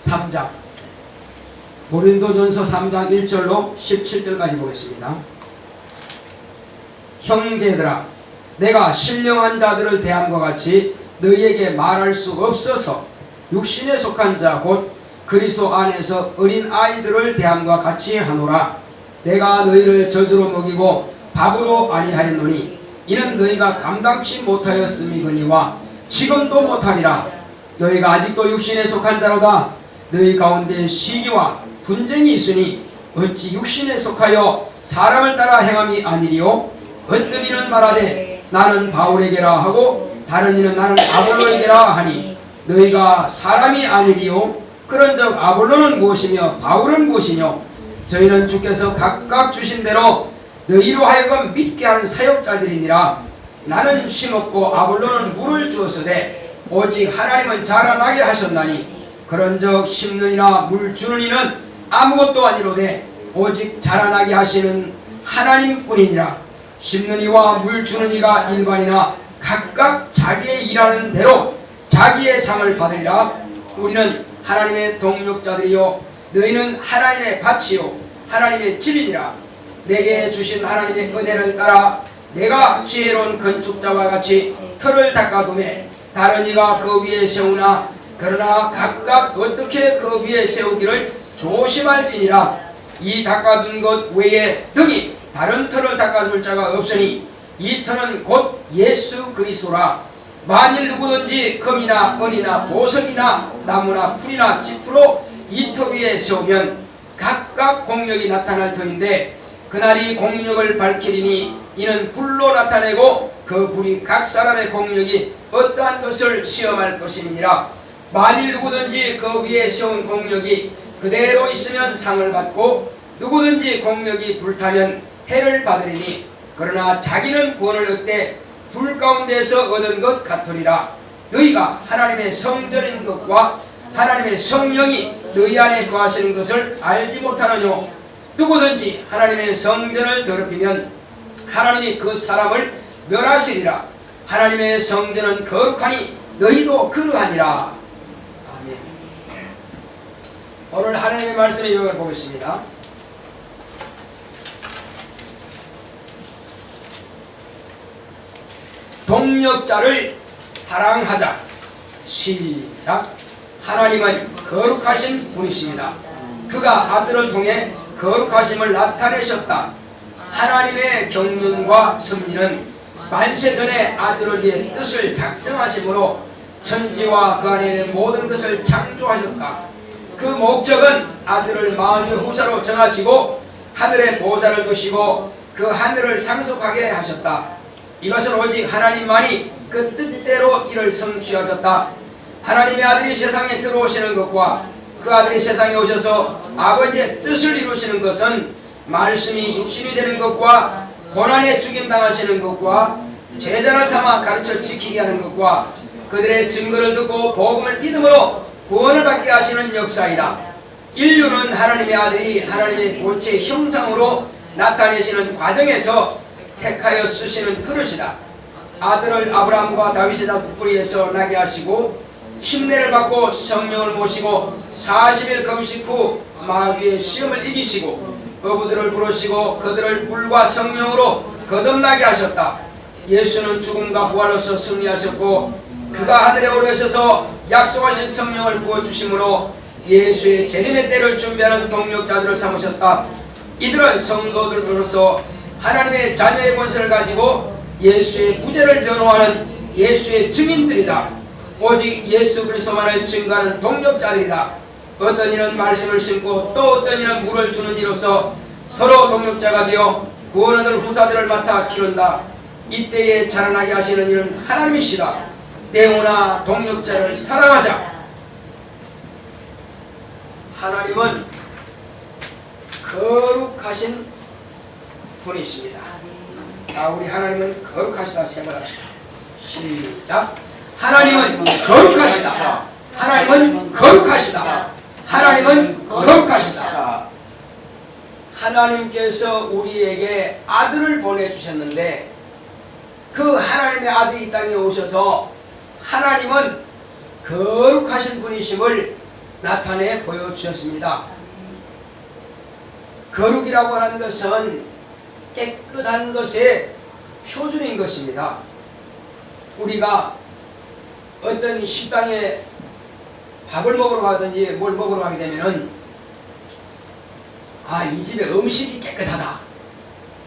3장 고린도전서 3장 1절로 17절까지 보겠습니다. 형제들아, 내가 신령한 자들을 대함과 같이 너희에게 말할 수 없어서 육신에 속한 자 곧 그리스도 안에서 어린 아이들을 대함과 같이 하노라. 내가 너희를 젖으로 먹이고 밥으로 아니하였노니 이는 너희가 감당치 못하였음이거니와 지금도 못하리라. 너희가 아직도 육신에 속한 자로다. 너희 가운데 시기와 분쟁이 있으니 어찌 육신에 속하여 사람을 따라 행함이 아니리요? 어떤 이는 말하되 나는 바울에게라 하고 다른 이는 나는 아볼로에게라 하니 너희가 사람이 아니리요? 그런즉 아볼로는 무엇이며 바울은 무엇이뇨? 저희는 주께서 각각 주신 대로 너희로 하여금 믿게 하는 사역자들이니라. 나는 심었고 아볼로는 물을 주었으되 오직 하나님은 자라나게 하셨나니 그런즉 심는 이나 물 주는 이는 아무것도 아니로되 오직 자라나게 하시는 하나님뿐이니라. 심는 이와 물 주는 이가 일반이나 각각 자기의 일하는 대로 자기의 상을 받으리라. 우리는 하나님의 동력자들이요 너희는 하나님의 밭이요 하나님의 집이니라. 내게 주신 하나님의 은혜를 따라 내가 지혜로운 건축자와 같이 틀을 닦아두매 다른 이가 그 위에 세우나 그러나 각각 어떻게 그 위에 세우기를 조심할지니라. 이 닦아둔 것 외에 능히 다른 틀을 닦아둘 자가 없으니 이 틀은 곧 예수 그리스도라. 만일 누구든지 금이나 은이나 보석이나 나무나 풀이나 짚으로 이 터 위에 세우면 각각 공력이 나타날 터인데 그날이 공력을 밝히리니 이는 불로 나타내고 그 불이 각 사람의 공력이 어떠한 것을 시험할 것임이니라. 만일 누구든지 그 위에 세운 공력이 그대로 있으면 상을 받고 누구든지 공력이 불타면 해를 받으리니 그러나 자기는 구원을 얻되 불 가운데서 얻은 것 같으리라. 너희가 하나님의 성전인 것과 하나님의 성령이 너희 안에 거하시는 것을 알지 못하느뇨? 누구든지 하나님의 성전을 더럽히면 하나님이 그 사람을 멸하시리라. 하나님의 성전은 거룩하니 너희도 그러하니라. 아멘. 오늘 하나님의 말씀의 요약을 보겠습니다. 동력자를 사랑하자. 시작. 하나님은 거룩하신 분이십니다. 그가 아들을 통해 거룩하심을 나타내셨다. 하나님의 경륜과 섭리는 만세전에 아들을 위해 뜻을 작정하심으로 천지와 그 안에 있는 모든 것을 창조하셨다. 그 목적은 아들을 만유 후사로 정하시고 하늘에 보좌를 두시고 그 하늘을 상속하게 하셨다. 이것은 오직 하나님만이 그 뜻대로 이를 성취하셨다. 하나님의 아들이 세상에 들어오시는 것과 그 아들이 세상에 오셔서 아버지의 뜻을 이루시는 것은 말씀이 육신이 되는 것과 고난에 죽임당하시는 것과 제자를 삼아 가르쳐 지키게 하는 것과 그들의 증거를 듣고 복음을 믿음으로 구원을 받게 하시는 역사이다. 인류는 하나님의 아들이 하나님의 본체의 형상으로 나타내시는 과정에서 택하여 쓰시는 그릇이다. 아들을 아브라함과 다윗의 자손뿌리에서 나게 하시고 침례를 받고 성령을 모시고 40일 금식 후 마귀의 시험을 이기시고 어부들을 부르시고 그들을 물과 성령으로 거듭나게 하셨다. 예수는 죽음과 부활로서 승리하셨고 그가 하늘에 오르셔서 약속하신 성령을 부어주심으로 예수의 재림의 때를 준비하는 동력자들을 삼으셨다. 이들은 성도들로서 하나님의 자녀의 권세를 가지고 예수의 무죄를 변호하는 예수의 증인들이다. 오직 예수 그리스도만을 증거하는 동력자들이다. 어떤 이는 말씀을 심고 또 어떤 이는 물을 주는 이로써 서로 동력자가 되어 구원 얻을 후사들을 맡아 키운다. 이때에 자라나게 하시는 이는 하나님이시다. 내오나 동력자를 사랑하자. 하나님은 거룩하신 분이십니다. 자, 우리 하나님은 거룩하시다 생각합시다. 시작. 하나님은 거룩하시다. 하나님은 거룩하시다. 하나님은 거룩하시다. 하나님께서 우리에게 아들을 보내주셨는데 그 하나님의 아들이 이 땅에 오셔서 하나님은 거룩하신 분이심을 나타내 보여주셨습니다. 거룩이라고 하는 것은 깨끗한 것의 표준인 것입니다. 우리가 어떤 식당에 밥을 먹으러 가든지 뭘 먹으러 가게 되면은 이 집의 음식이 깨끗하다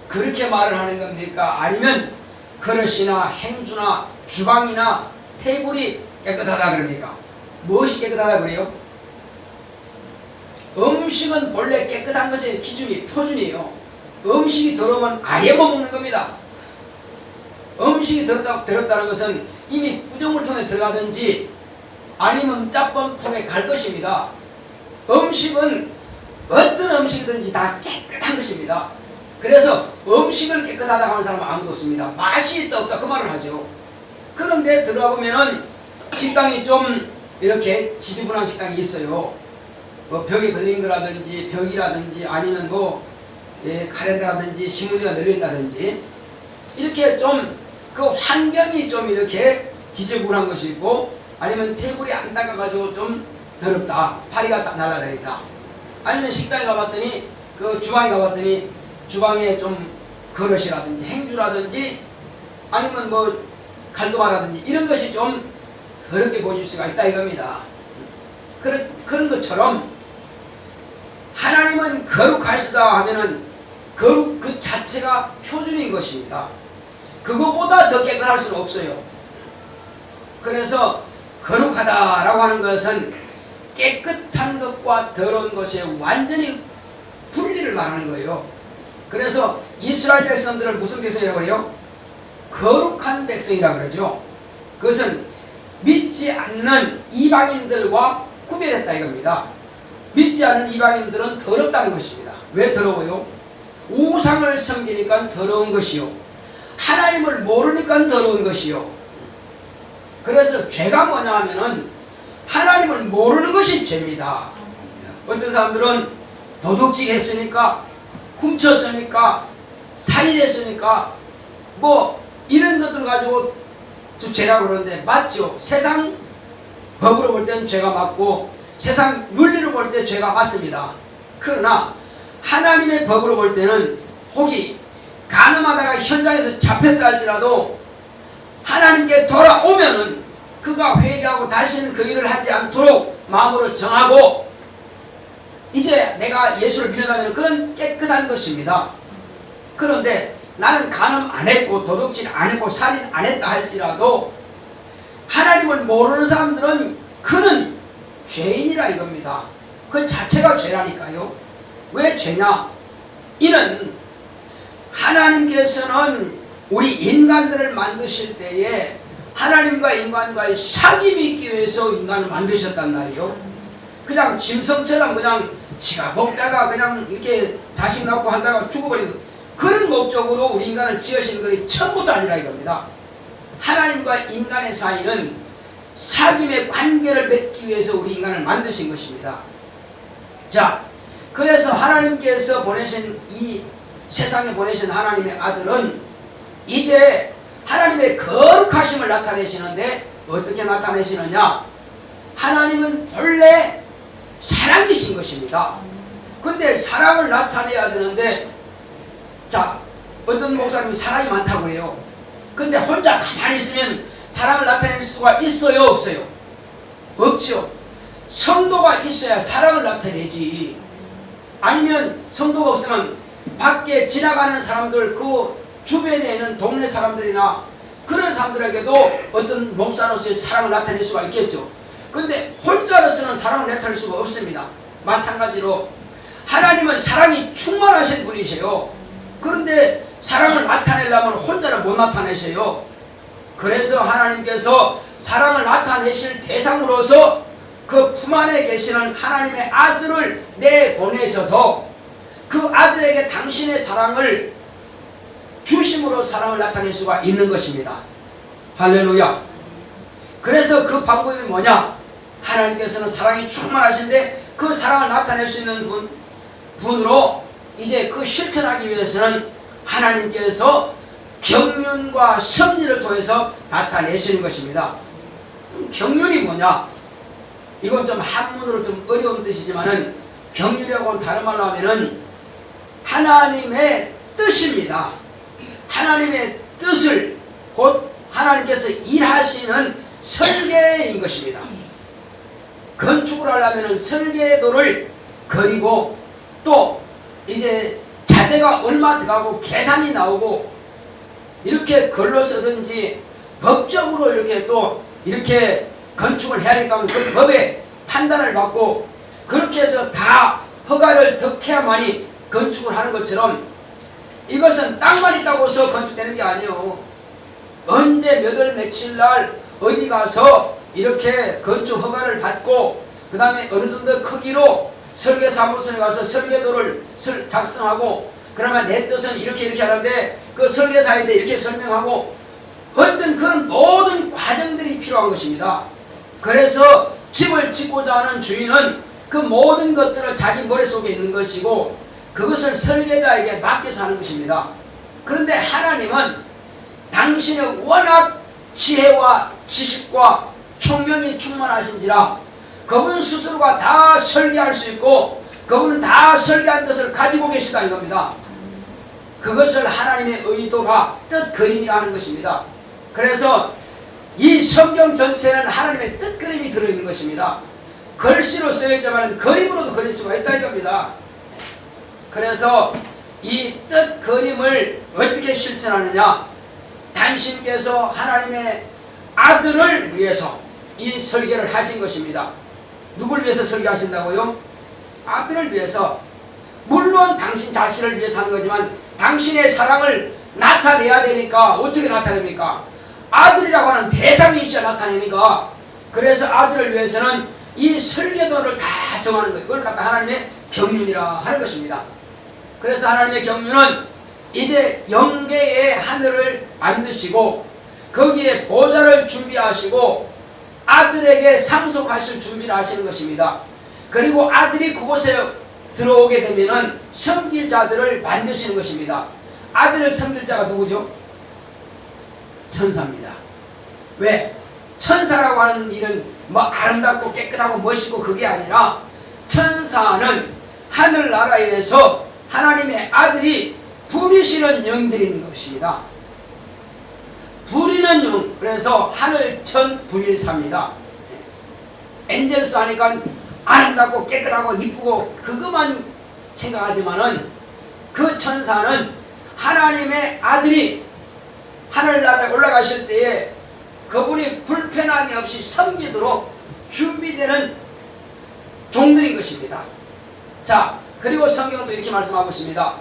그렇게 말을 하는 겁니까? 아니면 그릇이나 행주나 주방이나 테이블이 깨끗하다 그럽니까? 무엇이 깨끗하다 그래요? 음식은 본래 깨끗한 것의 기준이 표준이에요. 음식이 더러우면 아예 못 먹는 겁니다. 음식이 더럽다는 것은 이미 구조물통에 들어가든지 아니면 짭범통에 갈 것입니다. 음식은 어떤 음식이든지 다 깨끗한 것입니다. 그래서 음식을 깨끗하다고 하는 사람은 아무도 없습니다. 맛이 있다 없다 그 말을 하죠. 그런데 들어가 보면은 식당이 좀 이렇게 지저분한 식당이 있어요. 뭐 벽에 걸린 거라든지 벽이라든지 아니면 카렌다라든지 신문지가 널려있다든지 이렇게 좀 그 환경이 좀 이렇게 지저분한 것이 있고 아니면 테이블이 안 닦아가지고 좀 더럽다. 파리가 날아다닌다. 아니면 식당에 가봤더니 그 주방에 가봤더니 주방에 좀 그릇이라든지 행주라든지 아니면 칼도마라든지 이런 것이 좀 더럽게 보여줄 수가 있다 이겁니다. 그런 것처럼 하나님은 거룩하시다 하면은 거룩 그 자체가 표준인 것입니다. 그것보다 더 깨끗할 수는 없어요. 그래서 거룩하다라고 하는 것은 깨끗한 것과 더러운 것의 완전히 분리를 말하는 거예요. 그래서 이스라엘 백성들을 무슨 백성이라고 그래요? 거룩한 백성이라고 그러죠. 그것은 믿지 않는 이방인들과 구별했다 이겁니다. 믿지 않는 이방인들은 더럽다는 것입니다. 왜 더러워요? 우상을 섬기니까 더러운 것이요. 하나님을 모르니까 더러운 것이요. 그래서 죄가 뭐냐 하면은 하나님을 모르는 것이 죄입니다. 어떤 사람들은 도둑질 했으니까 훔쳤으니까 살인했으니까 이런 것들 가지고 죄라고 그러는데 맞죠? 세상 법으로 볼 때는 죄가 맞고 세상 윤리로 볼 때 죄가 맞습니다. 그러나 하나님의 법으로 볼 때는 혹이 가늠하다가 현장에서 잡혔다 할지라도 하나님께 돌아오면은 그가 회개하고 다시는 그 일을 하지 않도록 마음으로 정하고 이제 내가 예수를 믿는다는 그런 깨끗한 것입니다. 그런데 나는 간음 안 했고 도둑질 안 했고 살인 안 했다 할지라도 하나님을 모르는 사람들은 그는 죄인이라 이겁니다. 그 자체가 죄라니까요. 왜 죄냐? 이는 하나님께서는 우리 인간들을 만드실 때에 하나님과 인간과의 사귐이 있기 위해서 인간을 만드셨단 말이요. 그냥 짐승처럼 그냥 지가 먹다가 그냥 이렇게 자식 낳고 하다가 죽어버리는 그런 목적으로 우리 인간을 지으신 것이 처음부터 아니라 이겁니다. 하나님과 인간의 사이는 사귐의 관계를 맺기 위해서 우리 인간을 만드신 것입니다. 자, 그래서 하나님께서 보내신 이 세상에 보내신 하나님의 아들은 이제 하나님의 거룩하심을 나타내시는데 어떻게 나타내시느냐? 하나님은 본래 사랑이신 것입니다. 근데 사랑을 나타내야 되는데 어떤 목사님이 사랑이 많다고 그래요. 근데 혼자 가만히 있으면 사랑을 나타낼 수가 있어요 없어요? 없죠. 성도가 있어야 사랑을 나타내지. 아니면 성도가 없으면 밖에 지나가는 사람들 그 주변에 있는 동네 사람들이나 그런 사람들에게도 어떤 목사로서의 사랑을 나타낼 수가 있겠죠. 근데 혼자로서는 사랑을 나타낼 수가 없습니다. 마찬가지로 하나님은 사랑이 충만하신 분이세요. 그런데 사랑을 나타내려면 혼자는 못 나타내셔요. 그래서 하나님께서 사랑을 나타내실 대상으로서 그 품 안에 계시는 하나님의 아들을 내보내셔서 그 아들에게 당신의 사랑을 주심으로 사랑을 나타낼 수가 있는 것입니다. 할렐루야. 그래서 그 방법이 뭐냐? 하나님께서는 사랑이 충만하신데 그 사랑을 나타낼 수 있는 분으로 이제 그 실천하기 위해서는 하나님께서 경륜과 섭리를 통해서 나타내시는 것입니다. 경륜이 뭐냐? 이건 좀 한문으로 좀 어려운 뜻이지만은 경륜이라고는 다른 말로 하면은 하나님의 뜻입니다. 하나님의 뜻을 곧 하나님께서 일하시는 설계인 것입니다. 건축을 하려면 설계도를 그리고 또 이제 자재가 얼마 들어가고 계산이 나오고 이렇게 글로 쓰든지 법적으로 이렇게 또 이렇게 건축을 해야 되니까 그 법의 판단을 받고 그렇게 해서 다 허가를 득해야만이 건축을 하는 것처럼 이것은 땅만 있다고 해서 건축되는 게 아니에요. 언제 몇 월 며칠 날 어디 가서 이렇게 건축 허가를 받고 그 다음에 어느 정도 크기로 설계사무소에 가서 설계도를 작성하고 그러면 내 뜻은 이렇게 하는데 그 설계사한테 이렇게 설명하고 어떤 그런 모든 과정들이 필요한 것입니다. 그래서 집을 짓고자 하는 주인은 그 모든 것들을 자기 머릿속에 있는 것이고 그것을 설계자에게 맡겨서 하는 것입니다. 그런데 하나님은 당신의 워낙 지혜와 지식과 총명이 충만하신지라 그분 스스로가 다 설계할 수 있고 그분은 다 설계한 것을 가지고 계시다 이겁니다. 그것을 하나님의 의도가 뜻그림이라 하는 것입니다. 그래서 이 성경 전체는 하나님의 뜻그림이 들어있는 것입니다. 글씨로 쓰여있지만 그림으로도 그릴 수가 있다 이겁니다. 그래서 이 뜻그림을 어떻게 실천하느냐, 당신께서 하나님의 아들을 위해서 이 설계를 하신 것입니다. 누굴 위해서 설계하신다고요? 아들을 위해서. 물론 당신 자신을 위해서 하는 거지만 당신의 사랑을 나타내야 되니까 어떻게 나타냅니까? 아들이라고 하는 대상이 있어야 나타내니까. 그래서 아들을 위해서는 이 설계도를 다 정하는 거예요. 그걸 갖다 하나님의 경륜이라 하는 것입니다. 그래서 하나님의 경륜은 이제 영계의 하늘을 만드시고 거기에 보좌를 준비하시고 아들에게 상속하실 준비를 하시는 것입니다. 그리고 아들이 그곳에 들어오게 되면은 섬길 자들을 만드시는 것입니다. 아들을 섬길 자가 누구죠? 천사입니다. 왜? 천사라고 하는 일은 뭐 아름답고 깨끗하고 멋있고 그게 아니라 천사는 하늘나라에서 하나님의 아들이 부리시는 영들인 것입니다. 부리는 영, 그래서 하늘천 불일사입니다. 엔젤스 하니까 아름답고 깨끗하고 이쁘고 그것만 생각하지만은 그 천사는 하나님의 아들이 하늘나라에 올라가실 때에 그분이 불편함이 없이 섬기도록 준비되는 종들인 것입니다. 자, 그리고 성경은 또 이렇게 말씀하고 있습니다.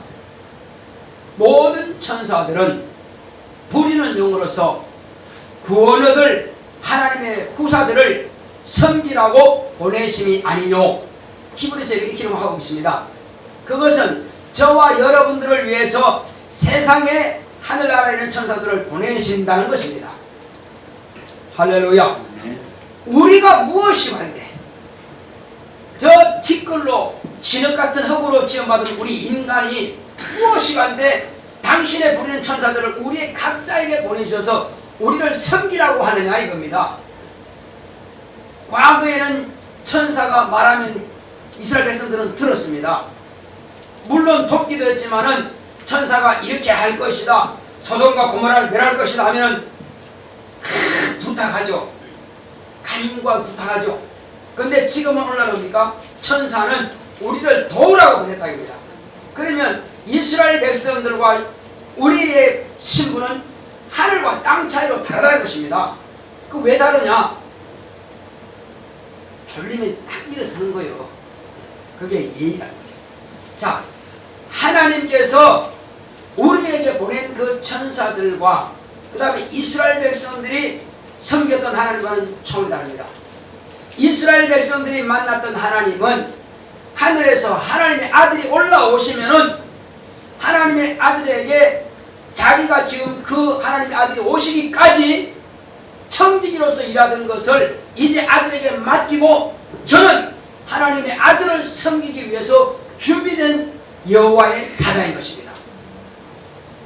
모든 천사들은 부리는 영으로서 구원 얻을 하나님의 후사들을 섬기라고 보내심이 아니뇨. 히브리서 이렇게 기록하고 있습니다. 그것은 저와 여러분들을 위해서 세상에 하늘나라에 있는 천사들을 보내신다는 것입니다. 할렐루야. 우리가 무엇이 관대? 저 티끌로 진흙 같은 흙으로 지음받은 우리 인간이 무엇이 관대 당신의 부리는 천사들을 우리 각자에게 보내주셔서 우리를 섬기라고 하느냐 이겁니다. 과거에는 천사가 말하면 이스라엘 백성들은 들었습니다. 물론 돕기도 했지만은 천사가 이렇게 할 것이다, 소돔과 고모라를 멸할 것이다 하면은 부탁하죠. 간과 부탁하죠. 근데 지금은 올라갑니까? 천사는 우리를 도우라고 보냈다 이겁니다. 그러면 이스라엘 백성들과 우리의 신분은 하늘과 땅 차이로 다르다는 것입니다. 그 왜 다르냐? 졸리면 딱 일어서는 거예요. 그게 예의라는 거예요. 자, 하나님께서 우리에게 보낸 그 천사들과 그 다음에 이스라엘 백성들이 섬겼던 하나님과는 차원이 다릅니다. 이스라엘 백성들이 만났던 하나님은 하늘에서 하나님의 아들이 올라오시면은 하나님의 아들에게 자기가 지금 그 하나님의 아들이 오시기까지 청지기로서 일하던 것을 이제 아들에게 맡기고 저는 하나님의 아들을 섬기기 위해서 준비된 여호와의 사자인 것입니다.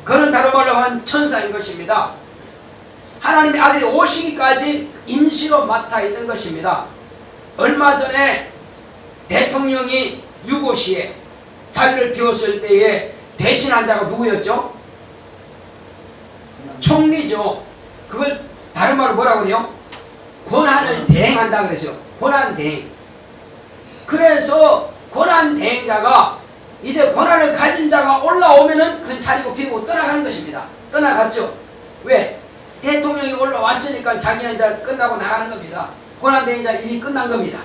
그는 다른 말로 한 천사인 것입니다. 하나님의 아들이 오시기까지 임시로 맡아 있는 것입니다. 얼마 전에 대통령이 유고시에 자리를 비웠을 때에 대신한 자가 누구였죠? 총리죠. 그걸 다른 말로 뭐라고 해요? 권한을 대행한다 그랬어요. 권한 대행. 그래서 권한 대행자가 이제 권한을 가진 자가 올라오면은 그건 차리고 피우고 떠나가는 것입니다. 떠나갔죠. 왜? 대통령이 올라왔으니까 자기는 이제 끝나고 나가는 겁니다. 권한 대행자 일이 끝난 겁니다.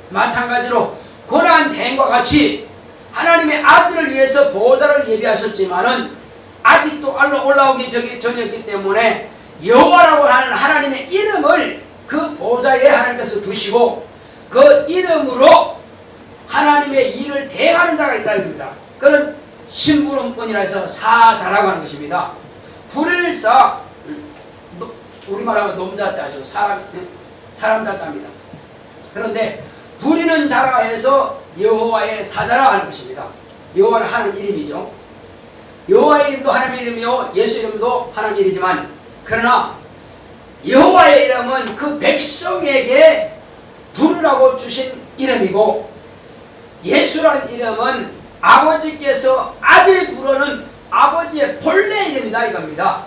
마찬가지로 권한 대행과 같이 하나님의 아들을 위해서 보호자를 예비하셨지만은 아직도 올라오기 전이었기 때문에 여호와라고 하는 하나님의 이름을 그 보호자에 하나님께서 두시고 그 이름으로 하나님의 일을 대행하는 자가 있다 입니다. 그런 심부름꾼이라 해서 사자라고 하는 것입니다. 불일사, 우리말하면 놈자자죠. 사람 자자입니다. 그런데 부리는 자라 해서 여호와의 사자라 하는 것입니다. 여호와는 하나님 이름이죠. 여호와의 이름도 하나님 이름이요 예수 이름도 하나님 이름이지만 그러나 여호와의 이름은 그 백성에게 부르라고 주신 이름이고 예수라는 이름은 아버지께서 아들이 부르는 아버지의 본래 이름이다 이겁니다.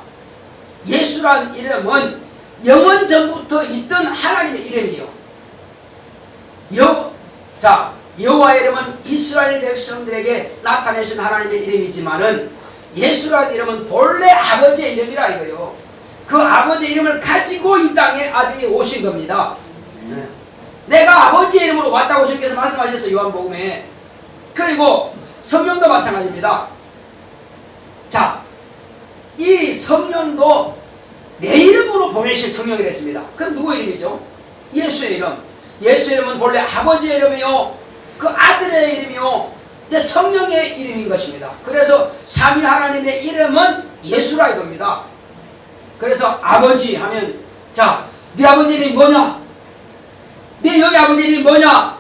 예수라는 이름은 영원 전부터 있던 하나님의 이름이요. 여호와의 이름은 이스라엘 백성들에게 나타내신 하나님의 이름이지만은 예수라는 이름은 본래 아버지의 이름이라 이거요. 그 아버지의 이름을 가지고 이 땅에 아들이 오신 겁니다. 내가 아버지의 이름으로 왔다고 주님께서 말씀하셨어요. 요한복음에. 그리고 성령도 마찬가지입니다. 자, 이 성령도 내 이름으로 보내신 성령이라 했습니다. 그럼 누구 이름이죠? 예수의 이름. 예수의 이름은 본래 아버지의 이름이요 그 아들의 이름이요 이제 성령의 이름인 것입니다. 그래서 삼위 하나님의 이름은 예수라 이겁니다. 그래서 아버지 하면 자, 네 아버지 이름이 뭐냐? 네 여기 아버지 이름이 뭐냐?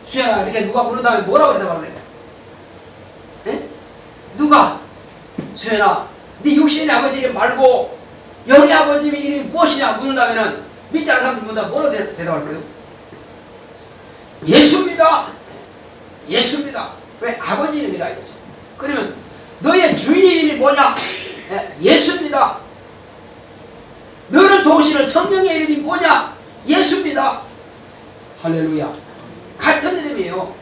수연아 이렇게 누가 부른다면 뭐라고 대답할래? 누가? 수연아 네 육신의 아버지 이름 말고 여기 아버지 이름이 무엇이냐 묻는다면은 믿지 않는 사람들이 묻는다면 뭐라고 대답할까요? 예수입니다. 예수입니다. 왜? 아버지 이름이다 이거죠. 그러면 너의 주인 이름이 뭐냐? 예수입니다. 너를 도우시는 성령의 이름이 뭐냐? 예수입니다. 할렐루야. 같은 이름이에요.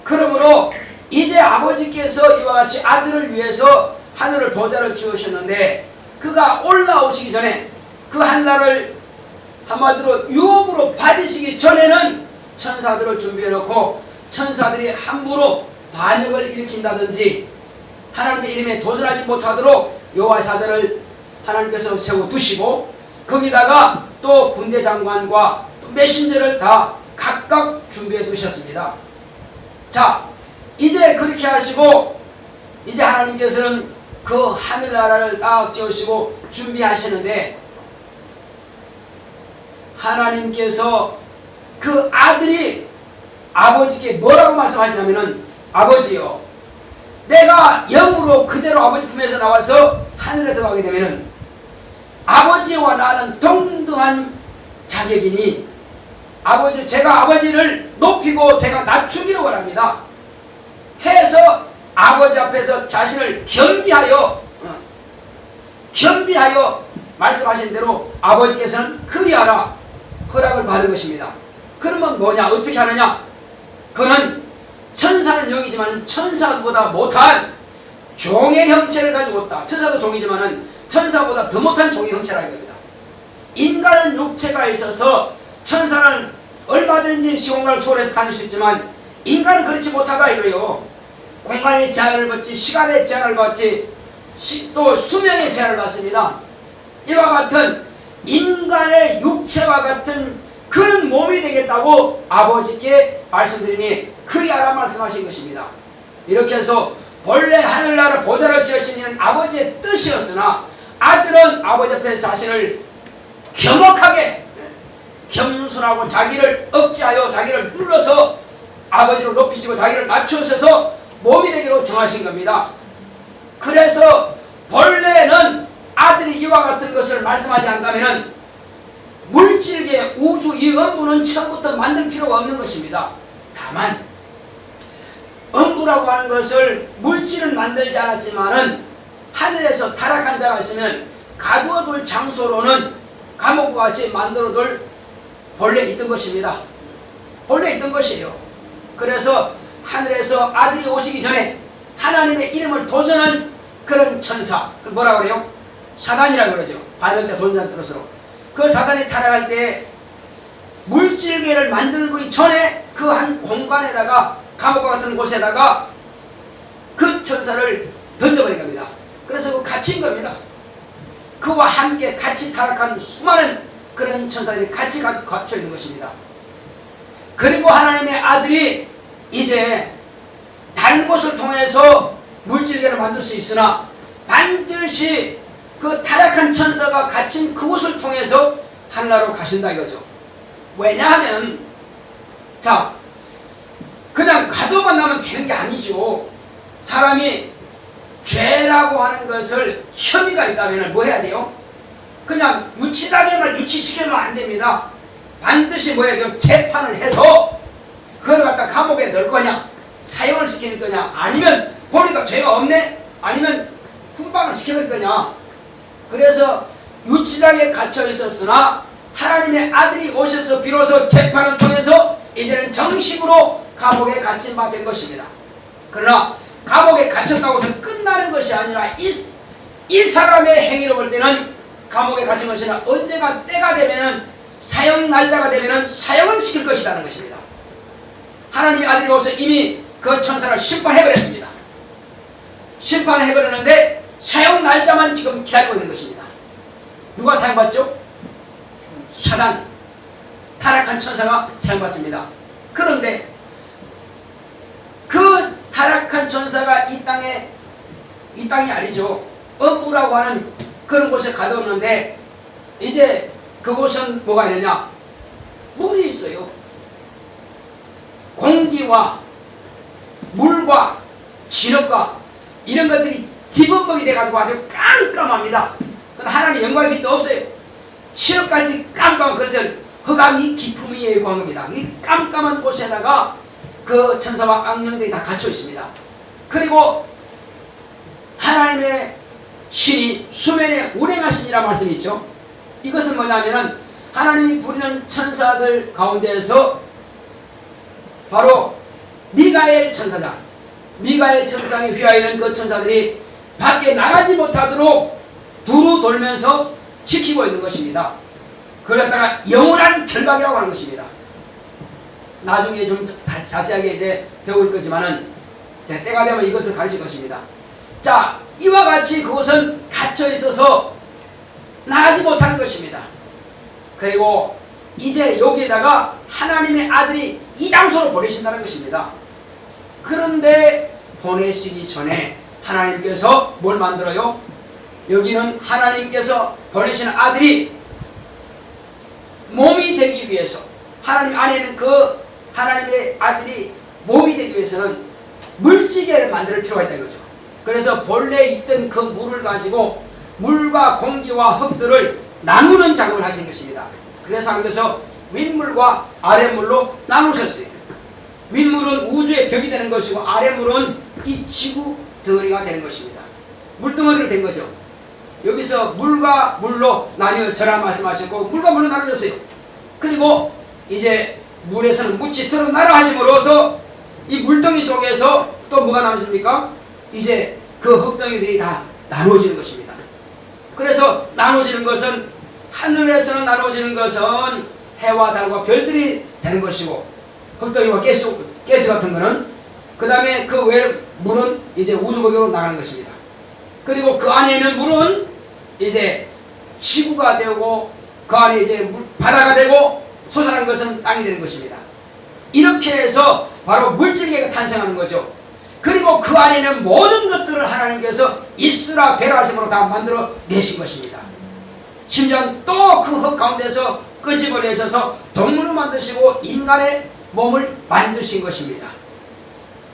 그러므로 이제 아버지께서 이와 같이 아들을 위해서 하늘을 보좌를 주셨는데 그가 올라오시기 전에 그 한날을 한마디로 유업으로 받으시기 전에는 천사들을 준비해 놓고 천사들이 함부로 반역을 일으킨다든지 하나님의 이름에 도전하지 못하도록 여호와의 사자를 하나님께서 세워 두시고 거기다가 또 군대 장관과 또 메신저를 다 각각 준비해 두셨습니다. 자, 이제 그렇게 하시고 이제 하나님께서는 그 하늘나라를 딱 지으시고 준비하시는데 하나님께서 그 아들이 아버지께 뭐라고 말씀하시냐면은 아버지요 내가 영으로 그대로 아버지 품에서 나와서 하늘에 들어가게 되면은 아버지와 나는 동등한 자격이니 제가 아버지를 높이고 제가 낮추기를 원합니다 해서 아버지 앞에서 자신을 겸비하여 말씀하신 대로 아버지께서는 그리하라 허락을 받은 것입니다. 그러면 뭐냐? 어떻게 하느냐? 그는 천사는 영이지만 천사보다 못한 종의 형체를 가지고 있다. 천사도 종이지만 천사보다 더 못한 종의 형체라 이겁니다. 인간은 육체가 있어서 천사는 얼마든지 시공간을 초월해서 다닐 수 있지만 인간은 그렇지 못하다 이거요. 공간의 제한을 받지 시간의 제한을 받지 또 수명의 제한을 받습니다. 이와 같은 인간의 육체와 같은 그런 몸이 되겠다고 아버지께 말씀드리니 그리하라 말씀하신 것입니다. 이렇게 해서 본래 하늘나라 보좌를 지으신 이는 아버지의 뜻이었으나 아들은 아버지 앞에서 자신을 겸허하게 겸손하고 자기를 억제하여 자기를 눌러서 아버지를 높이시고 자기를 낮추셔서 몸이 되기로 정하신 겁니다. 그래서 본래는 아들이 이와 같은 것을 말씀하지 않다면은 물질계 우주 이 음부는 처음부터 만들 필요가 없는 것입니다. 다만 음부라고 하는 것을 물질은 만들지 않았지만은 하늘에서 타락한 자가 있으면 가두어둘 장소로는 감옥과 같이 만들어둘 본래 있던 것입니다. 본래 있던 것이에요. 그래서 하늘에서 아들이 오시기 전에 하나님의 이름을 도전한 그런 천사, 뭐라고 그래요? 사단이라고 그러죠. 바이럴 돈잔 뜻으로. 그 사단이 타락할 때 물질계를 만들기 전에 그 한 공간에다가 감옥과 같은 곳에다가 그 천사를 던져버린 겁니다. 그래서 그 갇힌 겁니다. 그와 함께 같이 타락한 수많은 그런 천사들이 같이 갇혀 있는 것입니다. 그리고 하나님의 아들이 이제 다른 곳을 통해서 물질계를 만들 수 있으나 반드시 그 타락한 천사가 갇힌 그곳을 통해서 하늘나라로 가신다 이거죠. 왜냐하면 자 그냥 가도만 나면 되는 게 아니죠. 사람이 죄라고 하는 것을 혐의가 있다면 뭐 해야 돼요? 그냥 유치당해만 유치시키면 안 됩니다. 반드시 뭐 해야 돼요? 재판을 해서 그걸 갖다 감옥에 넣을 거냐, 사형을 시키는 거냐, 아니면 보니까 죄가 없네, 아니면 훈방을 시켜버릴 거냐. 그래서 유치장에 갇혀 있었으나 하나님의 아들이 오셔서 비로소 재판을 통해서 이제는 정식으로 감옥에 갇힌 바 된 것입니다. 그러나 감옥에 갇혔다고 해서 끝나는 것이 아니라 이 사람의 행위로 볼 때는 감옥에 갇힌 것이 아니라 언제가 때가 되면은 사형 날짜가 되면은 사형을 시킬 것이라는 것입니다. 하나님의 아들이 오셔서 이미 그 천사를 심판해버렸습니다. 심판해버렸는데 사형 날짜만 지금 기다리고 있는 것입니다. 누가 사형받죠? 사단, 타락한 천사가 사형받습니다. 그런데 그 타락한 천사가 이 땅이 아니죠. 음부라고 하는 그런 곳에 가두었는데 이제 그곳은 뭐가 있느냐? 물이 있어요. 공기와 물과 진흙과 이런 것들이 뒤범벅이 돼가지고 아주 깜깜합니다. 그건 하나님 영광의 빛도 없어요. 진흙까지 깜깜한 것을 흑암이 기품이 예고한 겁니다. 이 깜깜한 곳에다가 그 천사와 악령들이 다 갇혀 있습니다. 그리고 하나님의 신이 수면에 운행하시니라 말씀이 있죠. 이것은 뭐냐면은 하나님이 부리는 천사들 가운데에서 바로 미가엘 천사장, 미가엘 천사장에 휘하이는 그 천사들이 밖에 나가지 못하도록 두루 돌면서 지키고 있는 것입니다. 그러다가 영원한 결박이라고 하는 것입니다. 나중에 좀 자세하게 이제 배울 거지만은 제가 때가 되면 이것을 가르칠 것입니다. 자, 이와 같이 그곳은 갇혀 있어서 나가지 못하는 것입니다. 그리고 이제 여기에다가 하나님의 아들이 이 장소로 보내신다는 것입니다. 그런데 보내시기 전에 하나님께서 뭘 만들어요? 여기는 하나님께서 보내신 아들이 몸이 되기 위해서, 하나님 안에 있는 그 하나님의 아들이 몸이 되기 위해서는 물질계를 만들 필요가 있다 이거죠. 그래서 본래 있던 그 물을 가지고 물과 공기와 흙들을 나누는 작업을 하신 것입니다. 그래서 하나님께서 윗물과 아랫물로 나누셨어요. 윗물은 우주의 벽이 되는 것이고 아랫물은 이 지구 덩어리가 되는 것입니다. 물덩어리로 된 거죠. 여기서 물과 물로 나뉘어져라 말씀하셨고 물과 물로 나누었어요. 그리고 이제 물에서는 묻지 드러나라 하심으로써 이 물덩이 속에서 또 뭐가 나눠집니까? 이제 그 흙덩이들이 다 나누어지는 것입니다. 그래서 나누어지는 것은 하늘에서는 나누어지는 것은 해와 달과 별들이 되는 것이고 흙덩이와 가스 같은 거는 그 다음에 그 외 물은 이제 우주복으로 나가는 것입니다. 그리고 그 안에 있는 물은 이제 지구가 되고 그 안에 이제 바다가 되고 솟아난 것은 땅이 되는 것입니다. 이렇게 해서 바로 물질계가 탄생하는 거죠. 그리고 그 안에 있는 모든 것들을 하나님께서 있으라 되라 하심으로 다 만들어 내신 것입니다. 심지어 또 그 흙 가운데서 끄집어내셔서 동물을 만드시고 인간의 몸을 만드신 것입니다.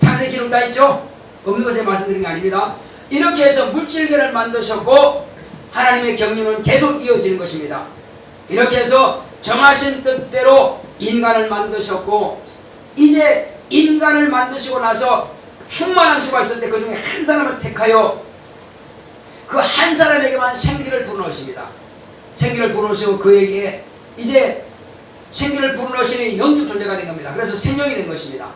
창세기 기록 다 있죠? 없는 것에 말씀드린 게 아닙니다. 이렇게 해서 물질계를 만드셨고 하나님의 경륜은 계속 이어지는 것입니다. 이렇게 해서 정하신 뜻대로 인간을 만드셨고, 이제 인간을 만드시고 나서 충만한 수가 있을 때 그 중에 한 사람을 택하여 그 한 사람에게만 생기를 불어넣으십니다. 생기를 불어넣으시고 그에게 이제 생기를 불어넣으시니 영적 존재가 된 겁니다. 그래서 생명이 된 것입니다.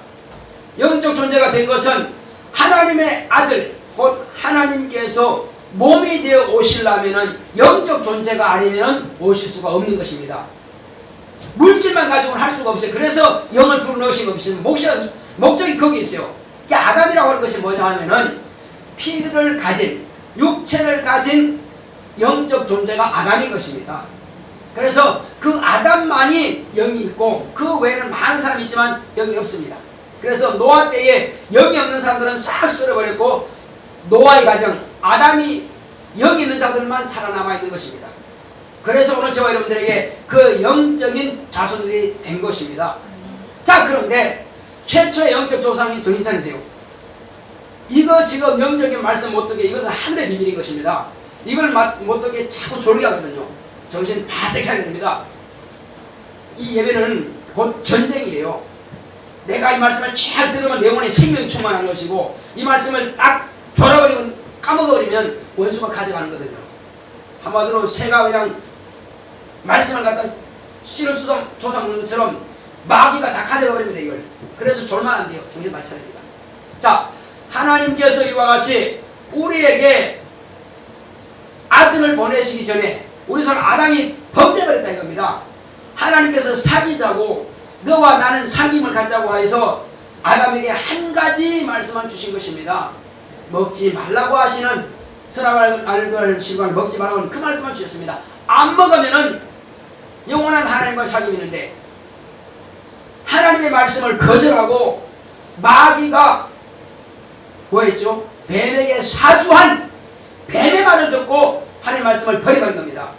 영적 존재가 된 것은 하나님의 아들, 곧 하나님께서 몸이 되어 오시려면 영적 존재가 아니면 오실 수가 없는 것입니다. 물질만 가지고는 할 수가 없어요. 그래서 영을 불어넣으신 것입니다. 목적이 거기 있어요. 아담이라고 하는 것이 뭐냐 하면은 피를 가진, 육체를 가진 영적 존재가 아담인 것입니다. 그래서 그 아담만이 영이 있고 그 외에는 많은 사람이 있지만 영이 없습니다. 그래서 노아 때에 영이 없는 사람들은 싹 쓸어버렸고, 노아의 가정, 아담이 영이 있는 자들만 살아남아 있는 것입니다. 그래서 오늘 저와 여러분들에게 그 영적인 자손들이 된 것입니다. 자, 그런데 최초의 영적 조상인 정신 차리세요. 이거 지금 영적인 말씀 못 듣게, 이것은 하늘의 비밀인 것입니다. 이걸 못 듣게 자꾸 졸게 하거든요. 정신 바짝 차려야 됩니다. 이 예배는 곧 전쟁이에요. 내가 이 말씀을 잘 들으면 내 영혼에 생명이 충만한 것이고, 이 말씀을 딱 졸아버리면, 까먹어버리면 원수가 가져가는 거거든요. 한마디로 새가 그냥 말씀을 갖다 씨를 조사 먹는 것처럼 마귀가 다 가져가버립니다, 이걸. 그래서 졸면 안 돼요. 정신 바짝 차려야 됩니다. 자, 하나님께서 이와 같이 우리에게 아들을 보내시기 전에 우리 손 아담이 범죄버렸다 이겁니다. 하나님께서 사귀자고, 너와 나는 사귐을 갖자고 해서 아담에게 한 가지 말씀만 주신 것입니다. 먹지 말라고 하시는, 선악을 알고 실과를 먹지 말라고 하는 그 말씀만 주셨습니다. 안 먹으면은 영원한 하나님과 사귐이 있는데, 하나님의 말씀을 거절하고 마귀가 뭐했죠? 뱀에게 사주한 뱀의 말을 듣고 하나님의 말씀을 버려버린 겁니다.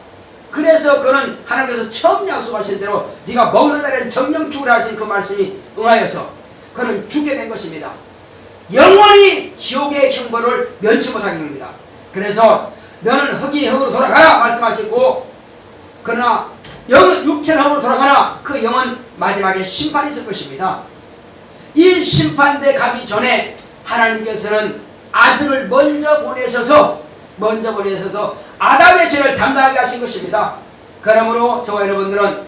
그래서 그는 하나님께서 처음 약속하신 대로 네가 먹는 날에는 정령 죽으라 하신 그 말씀이 응하여서 그는 죽게 된 것입니다. 영원히 지옥의 형벌을 면치 못하게 됩니다. 그래서 너는 흙이 흙으로 돌아가라 말씀하시고, 그러나 영은 육체는 흙으로 돌아가라, 그 영은 마지막에 심판이 있을 것입니다. 이 심판대 가기 전에 하나님께서는 아들을 먼저 보내셔서 아담의 죄를 담당하게 하신 것입니다. 그러므로 저와 여러분들은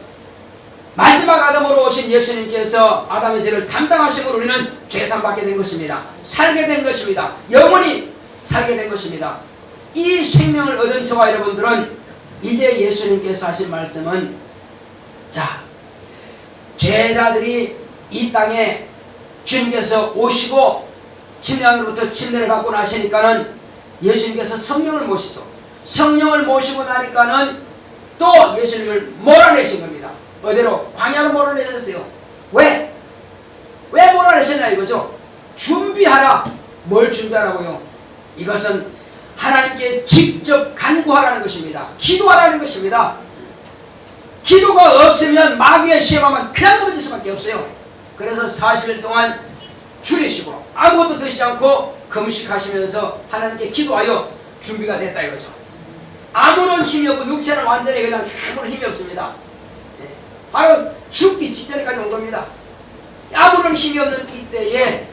마지막 아담으로 오신 예수님께서 아담의 죄를 담당하심으로 우리는 죄상 받게 된 것입니다. 살게 된 것입니다. 영원히 살게 된 것입니다. 이 생명을 얻은 저와 여러분들은 이제 예수님께서 하신 말씀은, 자, 제자들이 이 땅에 주님께서 오시고 침례하늘로부터 침례를 받고 나시니까는 예수님께서 성령을 모시죠. 성령을 모시고 나니까는 또 예수님을 몰아내신 겁니다. 어디로? 광야로 몰아내셨어요. 왜? 왜 몰아내셨냐 이거죠. 준비하라. 뭘 준비하라고요? 이것은 하나님께 직접 간구하라는 것입니다. 기도하라는 것입니다. 기도가 없으면 마귀의 시험하면 그냥 넘어질 수밖에 없어요. 그래서 40일 동안 줄이시고 아무것도 드시지 않고 금식하시면서 하나님께 기도하여 준비가 됐다 이거죠. 아무런 힘이 없고 육체는 완전히 그냥 아무런 힘이 없습니다. 바로 죽기 직전까지 온 겁니다. 아무런 힘이 없는 이때에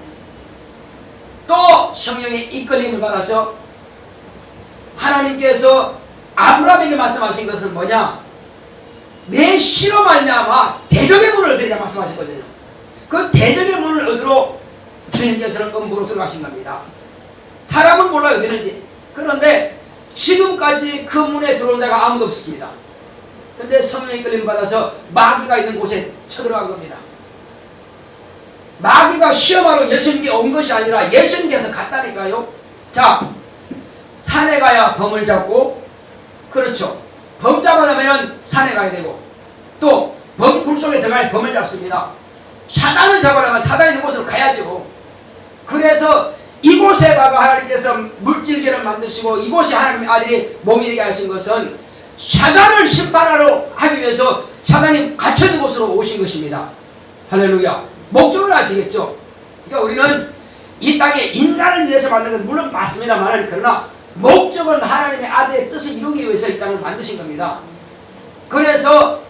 또 성령의 이끌림을 받아서 하나님께서 아브라함에게 말씀하신 것은 뭐냐? 내 씨로 말미암아 대적의 문을 얻으리라 말씀하셨거든요. 그 대적의 문을 얻으러 주님께서는 음부로 들어가신 겁니다. 사람은 몰라요 어디는지. 그런데 지금까지 그 문에 들어온 자가 아무도 없었습니다. 그런데 성령의 이끌림 받아서 마귀가 있는 곳에 쳐들어간 겁니다. 마귀가 시험하러 예수님께 온 것이 아니라 예수님께서 갔다니까요. 자, 산에 가야 범을 잡고, 그렇죠, 범 잡아내면 산에 가야 되고, 또 범 굴속에 들어가야 범을 잡습니다. 사단을 잡아내면 사단이 있는 곳으로 가야죠. 그래서 이곳에다가 하나님께서 물질계를 만드시고 이곳이 하나님의 아들이 몸이 되게 하신 것은 사단을 심판하러 하기 위해서 사단이 갇혀있는 곳으로 오신 것입니다. 할렐루야. 목적을 아시겠죠? 그러니까 우리는 이 땅에 인간을 위해서 만든 건 물론 맞습니다만, 그러나 목적은 하나님의 아들의 뜻을 이루기 위해서 이 땅을 만드신 겁니다. 그래서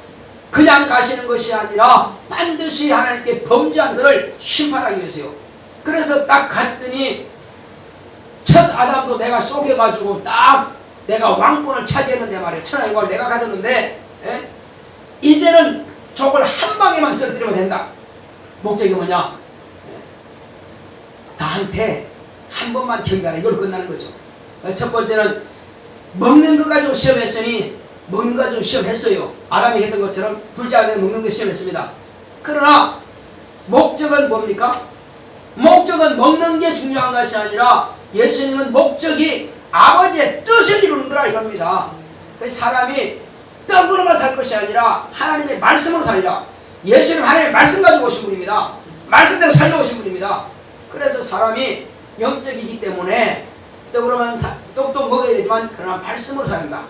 그냥 가시는 것이 아니라 반드시 하나님께 범죄한 들을 심판하기 위해서요. 그래서 딱 갔더니 첫 아담도 내가 속여가지고 딱 내가 왕권을 차지했는데 말이에요. 천하의 영광을 내가 가졌는데 이제는 족을 한 방에만 쓰러뜨리면 된다. 목적이 뭐냐? 나한테 한 번만 경배하라. 이걸 끝나는 거죠. 첫 번째는 먹는 것 가지고 시험했으니 먹는 것 가지고 시험했어요. 아담이 했던 것처럼 둘째 아담이 먹는 것 시험했습니다. 그러나 목적은 뭡니까? 목적은 먹는 게 중요한 것이 아니라 예수님은 목적이 아버지의 뜻을 이루는 거라 이겁니다. 사람이 떡으로만 살 것이 아니라 하나님의 말씀으로 살리라. 예수님 하나님의 말씀 가지고 오신 분입니다. 말씀대로 살려오신 분입니다. 그래서 사람이 영적이기 때문에 떡으로만 떡도 먹어야 되지만 그러나 말씀으로 살린다.